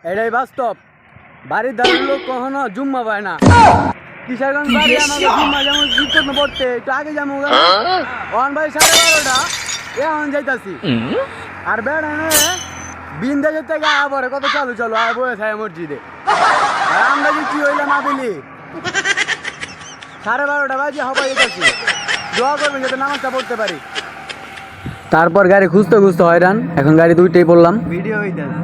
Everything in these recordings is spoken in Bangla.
এটাই বাস্তব। বাড়ির ধারের লোক কখনো জুম্মা পায় না। কিশোরগঞ্জ বাড়ি আমাকে জুম্মা যেমন শীত পড়তে একটু আগে যেমন ওয়ান ভাই 12:30 এখন যাইতাছি। আর বেড় বিন্দাজের থেকে আবার কত চালু চালু আর বয়ে থাকে মসজিদে। আর আমরা যে কি হইলাম আবেলি 12:30 বাজে হবা যেতেছি। দোয়া করবেন যাতে নামাজটা পড়তে পারি। তারপর গাড়ি খুঁজতে খুঁজতে হয়রান, এখন গাড়ি দুইটাই পড়লাম। ভিডিও হইতেছে।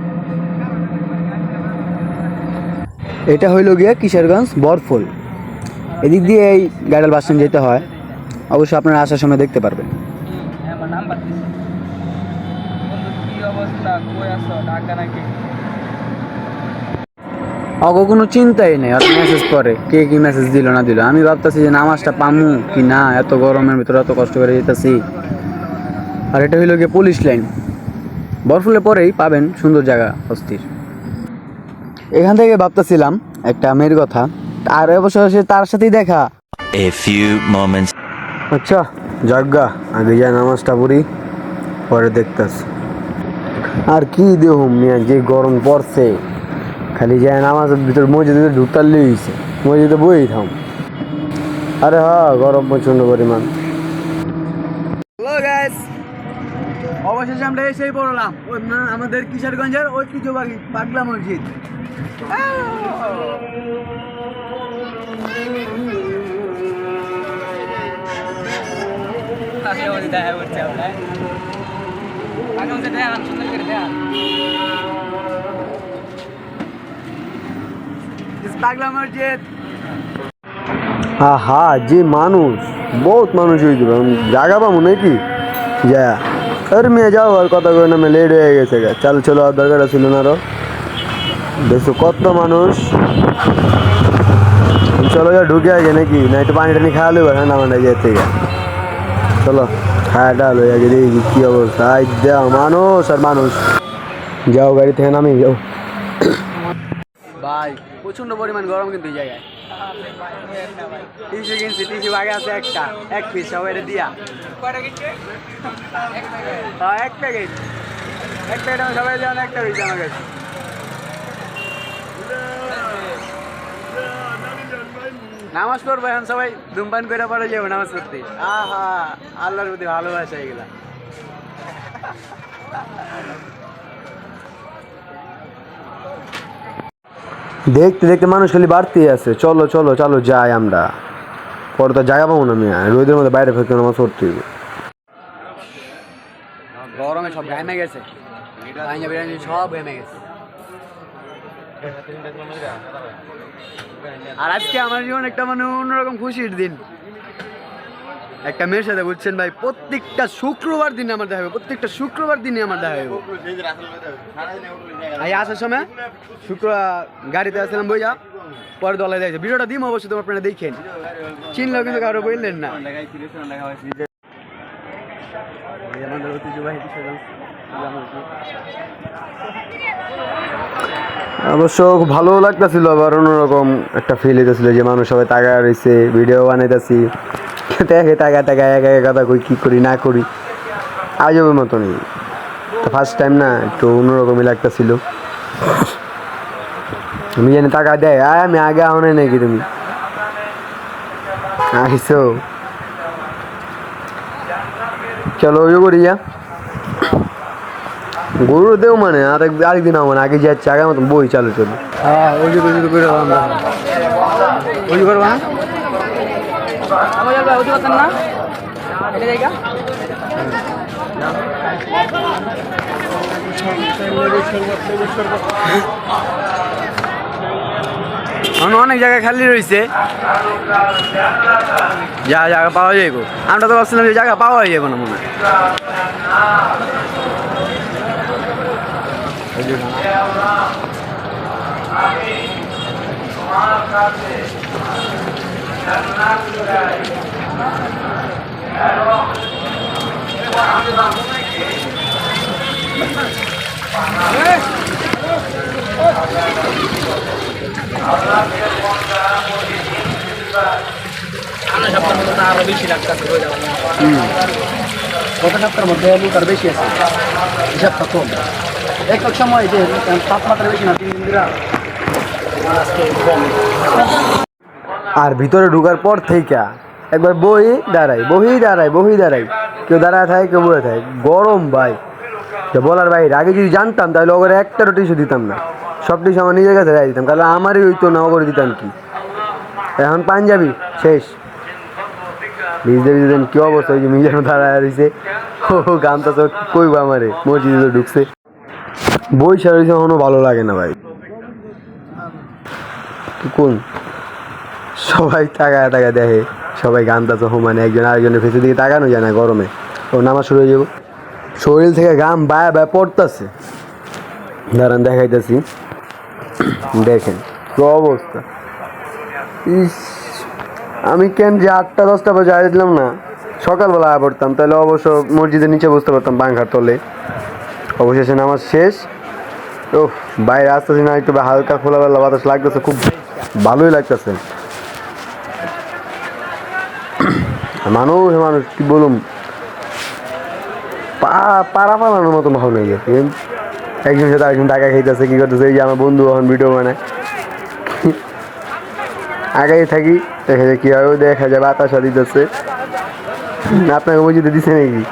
এটা হইল গিয়া কিশোরগঞ্জ বরফুল। এদিক দিয়ে এই গাড়াল বাস স্ট্যান্ড যেতে হয়। অবশ্যই আপনারা আসার সময় দেখতে পারবেন। অগ কোনো চিন্তাই নেই, আর মেসেজ করে কে কি মেসেজ দিল না দিল। আমি ভাবতেছি যে নামাজটা পামু কি না, এত গরমের ভিতরে এত কষ্ট করে যেতেছি। আর এটা হইল গিয়ে পুলিশ লাইন। বরফুলে পরেই পাবেন সুন্দর জায়গা, অস্থির। এখান থেকে ভাবতেছিলাম একটা মেয়ের কথা, আর অবশ্য তার সাথেই দেখা। A few moments. আচ্ছা জাগা আগে যা নামাজটা পড়ি, পরে দেখতেছি। আর কি দেহ মিয়া, যে গরম পড়ছে, খালি যায় নামাজের ভিতর মসজিদে ঢুকতারলেই হয়েছে, মসজিদে বই থাম। আরে হ্যাঁ, গরম প্রচন্ড পরিমাণ। হ্যালো গাইস, অবশেষে আমরা এসেই পড়লাম আমাদের কিশোরগঞ্জের ঐতিহ্যবাহী পাগলা মসজিদ। পাগলা মসজিদ। হা যে মানুষ, বহুত মানুষ হয়ে যাবে, জায়গা পাবো নাকি যা। আর মেয়ে যাও, আর কথা কই না, লেট হয়ে গেছে। চাল চলো, আর দরকার ছিল না। আরো দেখছো কত মানুষ। চলো যা ঢুকে আগে নাকি, না একটু পানি টানি খাওয়া লেবো ঠান্ডা মান্ডা যেতে। চলো খাওয়া ডাল হয়ে গেছে, দেখি কি অবস্থা। দেও মানুষ আর মানুষ। যাও গাড়ি থেকে নামি যাও। ভাই প্রচন্ড পরিমাণ গরম কিন্তু এই জায়গায়। টিসু কিনছি, টিসু আগে আছে একটা, এক পিস সবাই দিয়া। হ্যাঁ এক প্যাকেট, এক প্যাকেট আমি সবাই দেওয়া একটা হয়েছে আমার কাছে। নামাজ পড়বো এখন সবাই, ধূমপান করে পরে যাবো নামাজ পড়তে। আহা, আল্লাহর প্রতি ভালোবাসা এগুলা। দেখতে দেখতে মানুষ খালি বাড়তেই আছে। চলো চলো চলো যাই আমরা, পরে তো জায়গা পাবো না। আমি রোদের মধ্যে বাইরে ফেলতে নামাজ পড়তে হইব। গরমে সব ঘামে গেছে, সব ঘেমে গেছে। আর আজকে আমার জীবন একটা মানে অন্যরকম খুশির দিন। একটা মেয়ের সাথে, বুঝছেন ভাই, প্রত্যেকটা শুক্রবার দিনে আমার দেখা হবে, প্রত্যেকটা শুক্রবার দিনে আমার দেখা হবে। আসার সময় গাড়িতে আসলাম বইয়া, পরে দলে দেখছে ভিডিওটা দিম, অবশ্যই তোমার আপনারা দেখেন। চিনলেও কিন্তু কারো বললেন না। অবশ্য ভালো লাগতেছিল, আবার অন্যরকম একটা ফিল হইতেছিল যে মানুষ সবাই তাকায় রয়েছে, ভিডিও বানাইতেছি। তাকায় তাকায় একা একা কথা কই, কি করি না করি আজবের মতনই। ফার্স্ট টাইম না, একটু অন্যরকমই লাগতেছিল। আমি জানি টাকা দেয়, আমি আগে আনে নাকি তুমি আইসো। চলো ওই করি যা গরু দেও মানে আরেকদিন আমার আগে যাচ্ছে, আগে মতন বই চালু চলো। হ্যাঁ ওই যে করে ওই করবা না, না এটা জায়গা। অনেক জায়গায় খালি রয়েছে, যা জায়গা পাওয়া যাইব। আমরা তো ভাবছিলাম যে জায়গা পাওয়া যাবে না মনে হয়। আরো বেশি লাগতেছে, গত সপ্তাহের মধ্যে তার বেশি আছে, হিসাবটা কম। এক সময় যে তাপমাত্রা বেশি না 3 দিন ধরে আজকে কম। আর ভিতরে ঢোকার পর থেকে একবার বহি দাঁড়াই কেউ দাঁড়ায় থাকে কেউ বয়ে থাকে গরম ভাই তো বলার ভাই আগে যদি জানতাম তাহলে ওখানে একটা টিস্যু দিতাম না, সব টিস্যু আমার নিজের কাছে রাই দিতাম, কারণ আমারই হইতো না করে দিতাম কি। এখন পাঞ্জাবি শেষ ভিজতে ভিজতেন কি অবস্থা হয়েছে, মিজানো দাঁড়ায় রয়েছে ও গামটা তো কইবো আমারে মসজিদে তো ঢুকছে বই সারা রয়েছে এখনো ভালো লাগে না ভাই। কোন সবাই তাকায় দেখে সবাই গামটা তো মানে একজন আরেকজনের ফেসের দিকে তাকানো যায় না গরমে, ও নামাজ শুরু হয়ে যাবো শরীর থেকে গাম বায়া বায়া পড়তেছে। দাঁড়ান দেখাইতেছি, দেখেন কি অবস্থা। ইস আমি কেন যে 8টা-10টা বাজে আয় দিলাম না, সকালবেলা আয় পড়তাম তাহলে অবশ্য মসজিদের নিচে বসতে পারতাম পাংখার তলে। অবশেষে নামাজ শেষ। ও বাইরে আসতেছি না, একটু হালকা খোলাবেলা বাতাস লাগতেছে, খুব ভালোই লাগতেছে। মানুষ কি বলুম পাড়া পালানোর মতো ভালো হয়ে গেছে। একজনের সাথে আরেকজন টাকা খাইতেছে কি করতেছে, এই যে আমার বন্ধু এখন ভিডিও বানায় আগে থাকি দেখা যায় কি হয়, দেখা যায় বাতাসা দিতেছে। আপনাকে মসজিদে দিছে নাকি?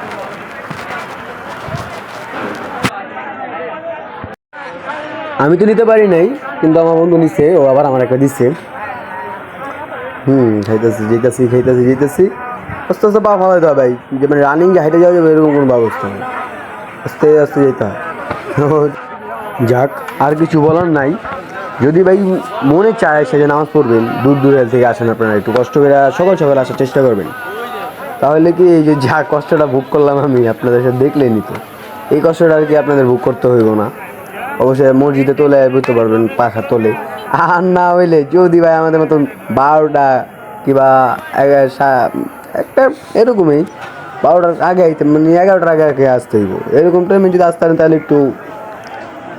আমি তো নিতে পারি নাই, কিন্তু আমার বন্ধু নিচ্ছে, ও আবার আমার একটা দিচ্ছে। খাইতেছি যেতেছি আস্তে আস্তে পা ফালাইতে হয় ভাই, যে মানে রানিং যে হাইটে যাওয়া যাবে এরকম কোনো ব্যবস্থা নেই, আস্তে আস্তে যেতে হয়। যাক আর কিছু বলার নাই, যদি ভাই মনে চায় সেটা নামাজ পড়বেন, দূর থেকে আসেন আপনারা, একটু কষ্ট করে সকাল আসার চেষ্টা করবেন, তাহলে কি এই যে যা কষ্টটা ভোগ করলাম আমি আপনাদের সাথে দেখলেনি তো, এই কষ্টটা আর কি আপনাদের ভোগ করতে হইব না। অবশ্যই মসজিদে তোলে বুঝতে পারবেন পাখা তোলে, আর না হইলে যদি ভাই আমাদের মতন 12টা কিংবা একটা এরকমই 12টার আগে আইতে মানে 11টার আগে আসতে হইব, এরকম টাইমে যদি আসতে পারেন তাহলে একটু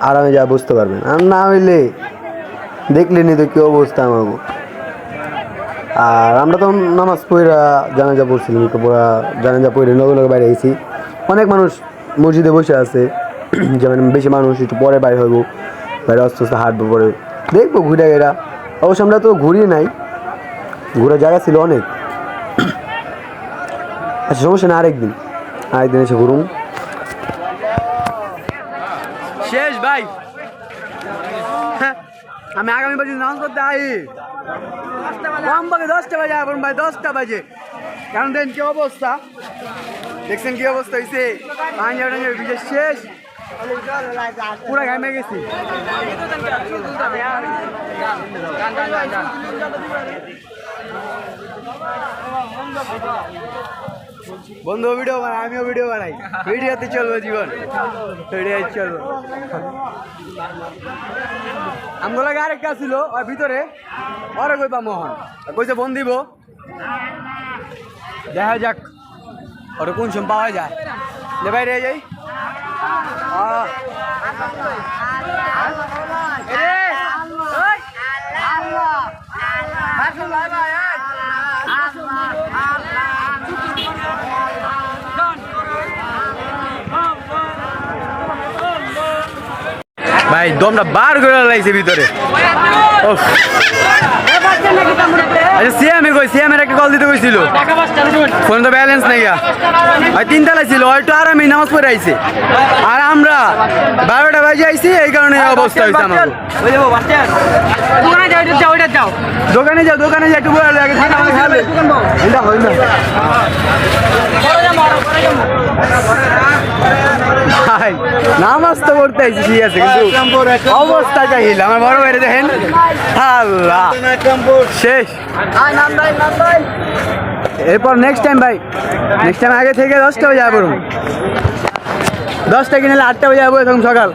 আরামে যা বুঝতে পারবেন, আর না হইলে দেখলেনি তো কী অবস্থা আমাকে। আর আমরা তো নামাজ পড়া জানাজা পড়ছিলাম, একটু পড়া জানাজা পড়ে লগে বাইরে গেছি, অনেক মানুষ মসজিদে বসে আছে, যেমন বেশি মানুষ একটু পরে বাইরে হইব, বাইরে আস্তে আস্তে হাঁটবো, পরে দেখবো ঘুরে গেরা। অবশ্য আমরা তো ঘুরি নাই, ঘোরার জায়গা ছিল অনেক। আচ্ছা সমস্যা না, আরেকদিন এসে ঘুরুন। শেষ ভাই, আমি আগামী বছর নামাজ পড়তে আই কম বাজে 10টা বাজে এখন ভাই 10টা বাজে, কারণ দেন কি অবস্থা দেখছেন, কি অবস্থা হয়েছে, বিশেষ শেষ পুরা ঘামে গেছি। বন্ধু ভিডিও বানাই, আমিও ভিডিও বানাই, ভিডিওতে চলবো জীবন, চলবো। আমগুলো আরেকটা ছিল ওর ভিতরে, ওরা কইবা মোহন কইছে ফোন দিব, দেখা যাক ওরা কোন সময় পাওয়া যায়। লে বাইরে যাই ভাই, দমটা বার করে লাগছে ভিতরে। আচ্ছা সিএমে কই, সিএমের একটা কল দিতে কইছিল, ফোন তো ব্যালেন্স নাই গা, ওই 3 তলায় ছিল, ওই তো আরামে নামাজ পড়ে আইছে, আর আমরা 12টা বাজে আইছি, এই কারণে অবস্থা হয়েছে আমার। দোকানে যাও একটু বলে আগে খাবে, এটা হয় না ভাই, নামাজ তো পড়তে আইছি ঠিক আছে, কিন্তু অবস্থা চাইল আমার বড় বাইরে দেখেন, আল্লাহ শেষ। এরপর নেক্সট টাইম আগে থেকে 10টা বাজে যাবো, 10টা কিনে 8টা বাজে যাবো এখন সকাল।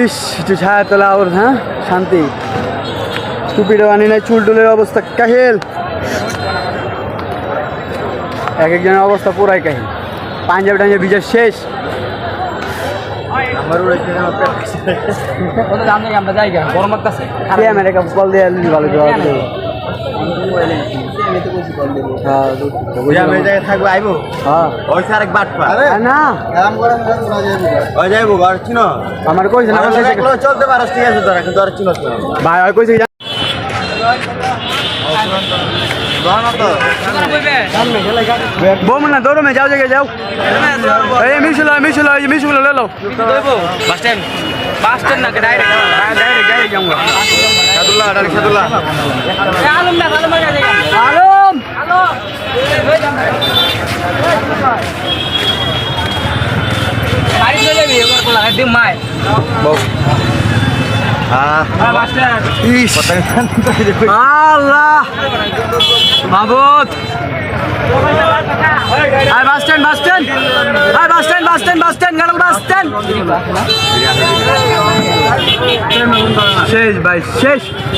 ইস একটু ছায়া তোলা ওর, হ্যাঁ শান্তি। টুপিটা বানিয়ে নাই, চুল টুলের অবস্থা কাহিল, এক একজনের অবস্থা পুরাই কাহিল। পাঞ্জাবি ভিজা শেষ। আমরা যাই গরম লাগতেছে, কল দিয়ে ভালো আমি জায়গায় থাকবো আইবো হ্যাঁ ওই স্যার এক বাট না ওই যাইবো ঘর চিনো আমার কইছে না চলতে পারস ঠিক আছে তোরা কিন্তু আর চিনো ভাই ওই কইছে बोम ना दौड़ो में जाओ जगह जाओ मिशुला ले लो বাস স্ট্যান্ড না ডাইরেক্ট डायरेक्ट जाऊंगा सादुल्ला डायरेक्ट सादुल्ला আলম না আলম না आलम বাড়ি চলে যাবি এবার কোলা একদম মাই বাস স্ট্যান্ড इस अल्लाह माबूद हाय बस स्टैंड हाय बस स्टैंड गड़ल बस स्टैंड शेष भाई शेष